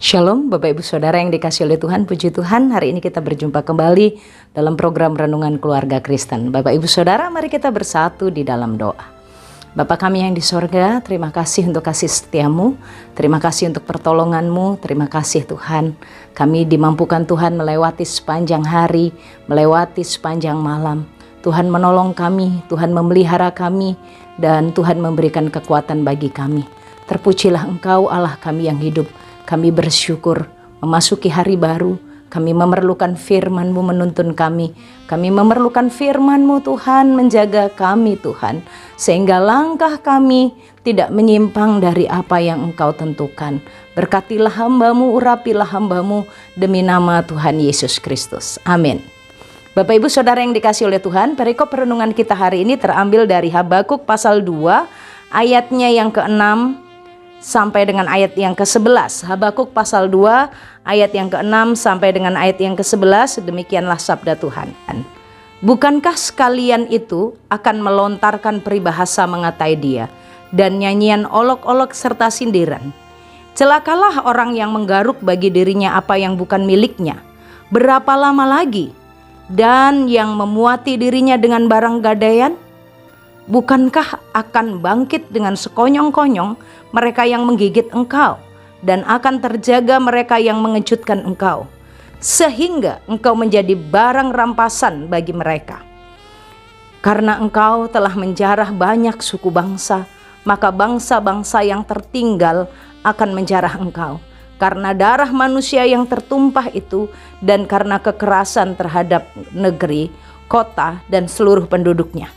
Shalom Bapak Ibu Saudara yang dikasihi oleh Tuhan, puji Tuhan, hari ini kita berjumpa kembali dalam program Renungan Keluarga Kristen. Bapak Ibu Saudara, mari kita bersatu di dalam doa. Bapa kami yang di sorga, terima kasih untuk kasih setiamu, terima kasih untuk pertolonganmu, terima kasih Tuhan. Kami dimampukan Tuhan melewati sepanjang hari, melewati sepanjang malam. Tuhan menolong kami, Tuhan memelihara kami, dan Tuhan memberikan kekuatan bagi kami. Terpujilah Engkau Allah kami yang hidup. Kami bersyukur memasuki hari baru. Kami memerlukan firman-Mu menuntun kami. Kami memerlukan firman-Mu Tuhan menjaga kami Tuhan. Sehingga langkah kami tidak menyimpang dari apa yang Engkau tentukan. Berkatilah hamba-Mu, urapilah hamba-Mu demi nama Tuhan Yesus Kristus. Amin. Bapak Ibu Saudara yang dikasihi oleh Tuhan, perikop renungan kita hari ini terambil dari Habakuk pasal 2 ayatnya yang ke-6 sampai dengan ayat yang ke-11. Habakuk pasal 2 ayat yang ke-6 sampai dengan ayat yang ke-11. Demikianlah sabda Tuhan. Bukankah sekalian itu akan melontarkan peribahasa mengatai dia, dan nyanyian olok-olok serta sindiran? Celakalah orang yang menggaruk bagi dirinya apa yang bukan miliknya. Berapa lama lagi? Dan yang memuati dirinya dengan barang gadaian? Bukankah akan bangkit dengan sekonyong-konyong mereka yang menggigit engkau, dan akan terjaga mereka yang mengejutkan engkau, sehingga engkau menjadi barang rampasan bagi mereka. Karena engkau telah menjarah banyak suku bangsa, maka bangsa-bangsa yang tertinggal akan menjarah engkau. Karena darah manusia yang tertumpah itu, dan karena kekerasan terhadap negeri, kota, dan seluruh penduduknya.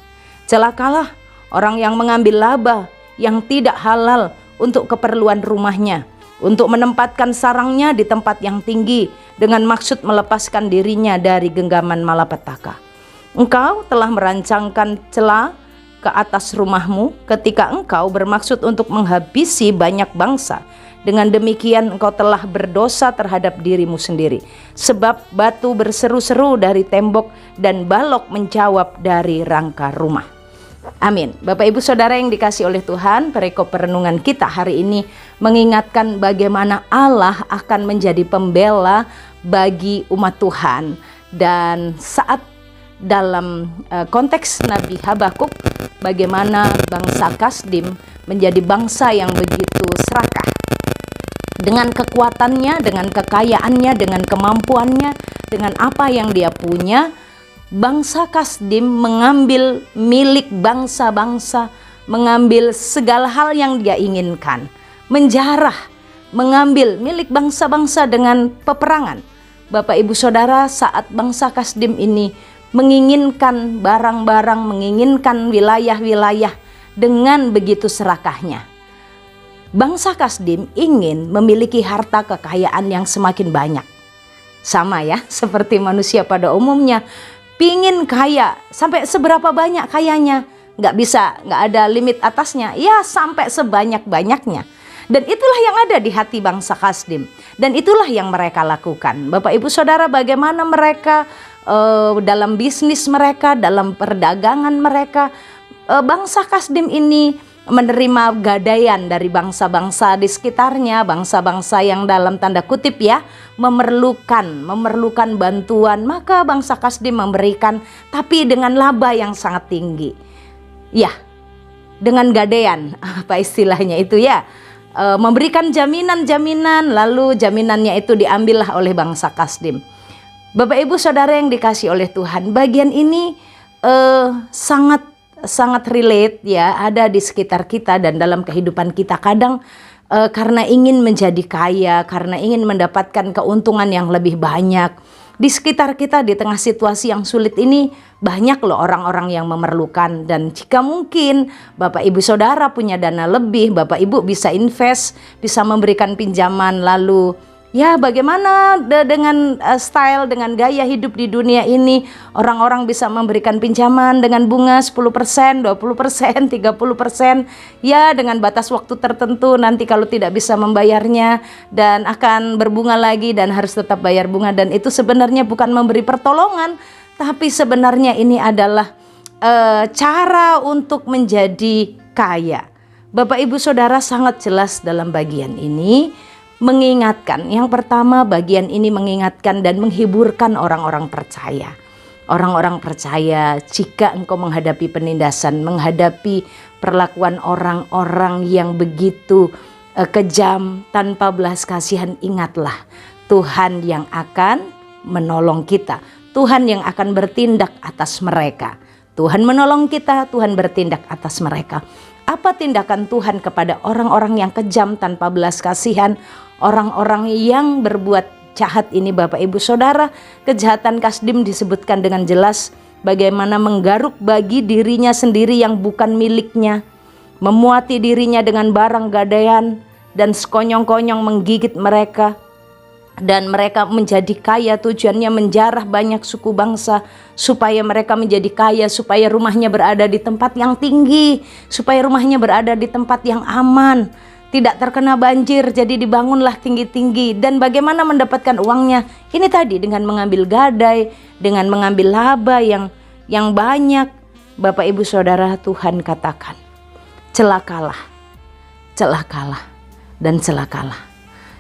Celakalah orang yang mengambil laba yang tidak halal untuk keperluan rumahnya, untuk menempatkan sarangnya di tempat yang tinggi dengan maksud melepaskan dirinya dari genggaman malapetaka. Engkau telah merancangkan celah ke atas rumahmu ketika engkau bermaksud untuk menghabisi banyak bangsa. Dengan demikian engkau telah berdosa terhadap dirimu sendiri, sebab batu berseru-seru dari tembok dan balok menjawab dari rangka rumah. Amin. Bapak Ibu Saudara yang dikasihi oleh Tuhan, perikop perenungan kita hari ini mengingatkan bagaimana Allah akan menjadi pembela bagi umat Tuhan. Dan saat dalam konteks Nabi Habakuk, bagaimana bangsa Kasdim menjadi bangsa yang begitu serakah. Dengan kekuatannya, dengan kekayaannya, dengan kemampuannya, dengan apa yang dia punya, bangsa Kasdim mengambil milik bangsa-bangsa, mengambil segala hal yang dia inginkan, menjarah, mengambil milik bangsa-bangsa dengan peperangan. Bapak Ibu Saudara, saat bangsa Kasdim ini menginginkan barang-barang, menginginkan wilayah-wilayah dengan begitu serakahnya. Bangsa Kasdim ingin memiliki harta kekayaan yang semakin banyak. Sama ya, seperti manusia pada umumnya. Pingin kaya, sampai seberapa banyak kayanya? Nggak ada limit atasnya, ya sampai sebanyak-banyaknya. Dan itulah yang ada di hati bangsa Kasdim. Dan itulah yang mereka lakukan. Bapak Ibu Saudara, bagaimana mereka dalam bisnis mereka, dalam perdagangan mereka, bangsa Kasdim ini menerima gadaian dari bangsa-bangsa di sekitarnya, bangsa-bangsa yang dalam tanda kutip ya memerlukan bantuan, maka bangsa Kasdim memberikan, tapi dengan laba yang sangat tinggi. Ya, dengan gadaian, apa istilahnya itu ya, memberikan jaminan-jaminan, lalu jaminannya itu diambillah oleh bangsa Kasdim. Bapak Ibu Saudara yang dikasihi oleh Tuhan, bagian ini sangat relate ya, ada di sekitar kita dan dalam kehidupan kita. Kadang karena ingin menjadi kaya, karena ingin mendapatkan keuntungan yang lebih banyak, di sekitar kita di tengah situasi yang sulit ini banyak loh orang-orang yang memerlukan. Dan jika mungkin Bapak Ibu Saudara punya dana lebih, Bapak Ibu bisa invest, bisa memberikan pinjaman, lalu ya bagaimana dengan style, dengan gaya hidup di dunia ini, orang-orang bisa memberikan pinjaman dengan bunga 10%, 20%, 30%, ya dengan batas waktu tertentu, nanti kalau tidak bisa membayarnya dan akan berbunga lagi dan harus tetap bayar bunga. Dan itu sebenarnya bukan memberi pertolongan, tapi sebenarnya ini adalah cara untuk menjadi kaya. Bapak Ibu Saudara, sangat jelas dalam bagian ini mengingatkan. Yang pertama, bagian ini mengingatkan dan menghiburkan orang-orang percaya. Orang-orang percaya, jika engkau menghadapi penindasan, menghadapi perlakuan orang-orang yang begitu kejam tanpa belas kasihan, ingatlah Tuhan yang akan menolong kita. Tuhan yang akan bertindak atas mereka. Tuhan menolong kita, Tuhan bertindak atas mereka. Apa tindakan Tuhan kepada orang-orang yang kejam tanpa belas kasihan, orang-orang yang berbuat jahat ini Bapak Ibu Saudara? Kejahatan Kasdim disebutkan dengan jelas bagaimana menggaruk bagi dirinya sendiri yang bukan miliknya, memuati dirinya dengan barang gadaian, dan sekonyong-konyong menggigit mereka, dan mereka menjadi kaya. Tujuannya menjarah banyak suku bangsa supaya mereka menjadi kaya, supaya rumahnya berada di tempat yang tinggi, supaya rumahnya berada di tempat yang aman, tidak terkena banjir, jadi dibangunlah tinggi-tinggi. Dan bagaimana mendapatkan uangnya? Ini tadi dengan mengambil gadai, dengan mengambil laba yang banyak. Bapak Ibu Saudara, Tuhan katakan, celakalah, celakalah, dan celakalah.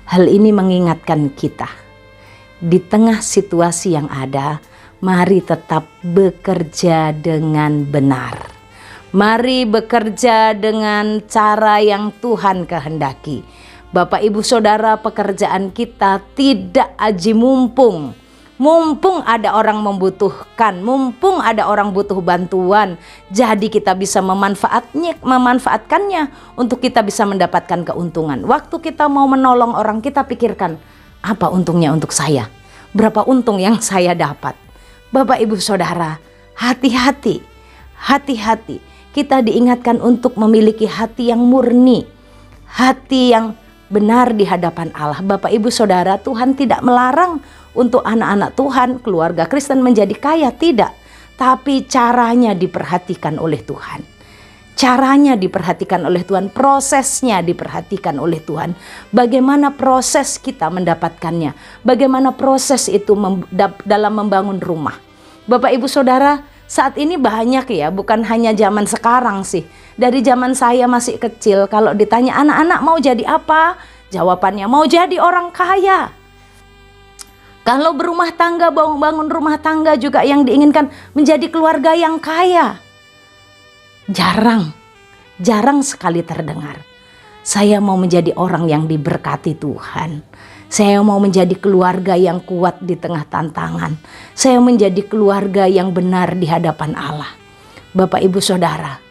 Hal ini mengingatkan kita, di tengah situasi yang ada, mari tetap bekerja dengan benar. Mari bekerja dengan cara yang Tuhan kehendaki. Bapak Ibu Saudara, pekerjaan kita tidak aji mumpung. Mumpung ada orang membutuhkan, mumpung ada orang butuh bantuan, jadi kita bisa memanfaatkannya untuk kita bisa mendapatkan keuntungan. Waktu kita mau menolong orang, kita pikirkan, apa untungnya untuk saya? Berapa untung yang saya dapat? Bapak Ibu Saudara, hati-hati, hati-hati. Kita diingatkan untuk memiliki hati yang murni, hati yang benar di hadapan Allah. Bapak Ibu Saudara, Tuhan tidak melarang untuk anak-anak Tuhan, keluarga Kristen menjadi kaya, tidak. Tapi caranya diperhatikan oleh Tuhan. Caranya diperhatikan oleh Tuhan, prosesnya diperhatikan oleh Tuhan. Bagaimana proses kita mendapatkannya? Bagaimana proses itu dalam membangun rumah? Bapak Ibu Saudara, saat ini banyak ya, bukan hanya zaman sekarang sih. Dari zaman saya masih kecil, kalau ditanya anak-anak mau jadi apa? Jawabannya mau jadi orang kaya. Kalau berumah tangga, bangun rumah tangga juga yang diinginkan menjadi keluarga yang kaya. Jarang sekali terdengar. Saya mau menjadi orang yang diberkati Tuhan. Saya mau menjadi keluarga yang kuat di tengah tantangan. Saya menjadi keluarga yang benar di hadapan Allah. Bapak Ibu Saudara,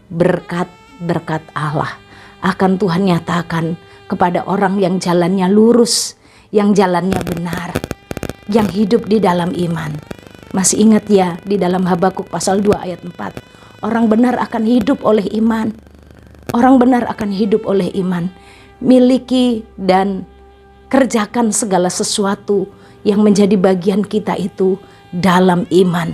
berkat Allah akan Tuhan nyatakan kepada orang yang jalannya lurus, yang jalannya benar, yang hidup di dalam iman. Masih ingat ya, di dalam Habakuk pasal 2 ayat 4, orang benar akan hidup oleh iman. Orang benar akan hidup oleh iman. Miliki dan kerjakan segala sesuatu yang menjadi bagian kita itu dalam iman,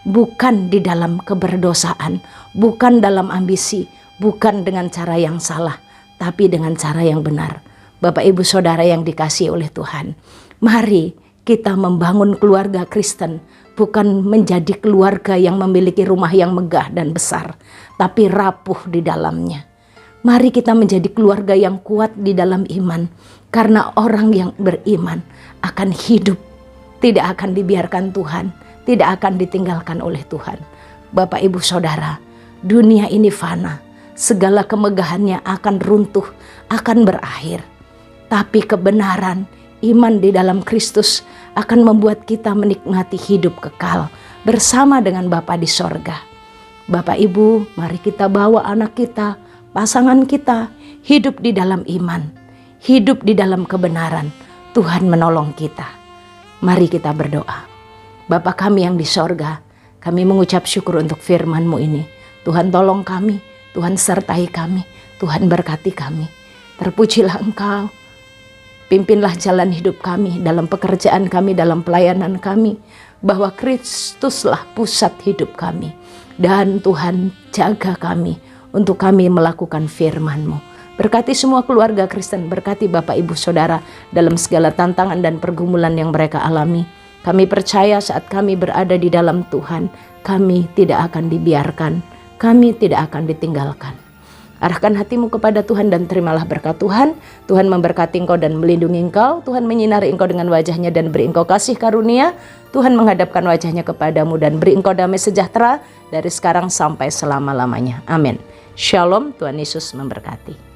bukan di dalam keberdosaan, bukan dalam ambisi, bukan dengan cara yang salah, tapi dengan cara yang benar. Bapak Ibu Saudara yang dikasihi oleh Tuhan, mari kita membangun keluarga Kristen, bukan menjadi keluarga yang memiliki rumah yang megah dan besar, tapi rapuh di dalamnya. Mari kita menjadi keluarga yang kuat di dalam iman, karena orang yang beriman akan hidup, tidak akan dibiarkan Tuhan, tidak akan ditinggalkan oleh Tuhan. Bapak Ibu Saudara, dunia ini fana, segala kemegahannya akan runtuh, akan berakhir. Tapi kebenaran, iman di dalam Kristus akan membuat kita menikmati hidup kekal bersama dengan Bapa di sorga. Bapak Ibu, mari kita bawa anak kita, pasangan kita hidup di dalam iman, hidup di dalam kebenaran. Tuhan menolong kita. Mari kita berdoa. Bapa kami yang di sorga, kami mengucap syukur untuk firman-Mu ini. Tuhan tolong kami, Tuhan sertai kami, Tuhan berkati kami. Terpujilah Engkau, pimpinlah jalan hidup kami, dalam pekerjaan kami, dalam pelayanan kami, bahwa Kristuslah pusat hidup kami. Dan Tuhan jaga kami untuk kami melakukan firman-Mu. Berkati semua keluarga Kristen, berkati Bapak Ibu Saudara dalam segala tantangan dan pergumulan yang mereka alami. Kami percaya saat kami berada di dalam Tuhan, kami tidak akan dibiarkan, kami tidak akan ditinggalkan. Arahkan hatimu kepada Tuhan dan terimalah berkat Tuhan. Tuhan memberkati engkau dan melindungi engkau. Tuhan menyinari engkau dengan wajahnya dan beri engkau kasih karunia. Tuhan menghadapkan wajahnya kepadamu dan beri engkau damai sejahtera dari sekarang sampai selama-lamanya. Amin. Shalom, Tuhan Yesus memberkati.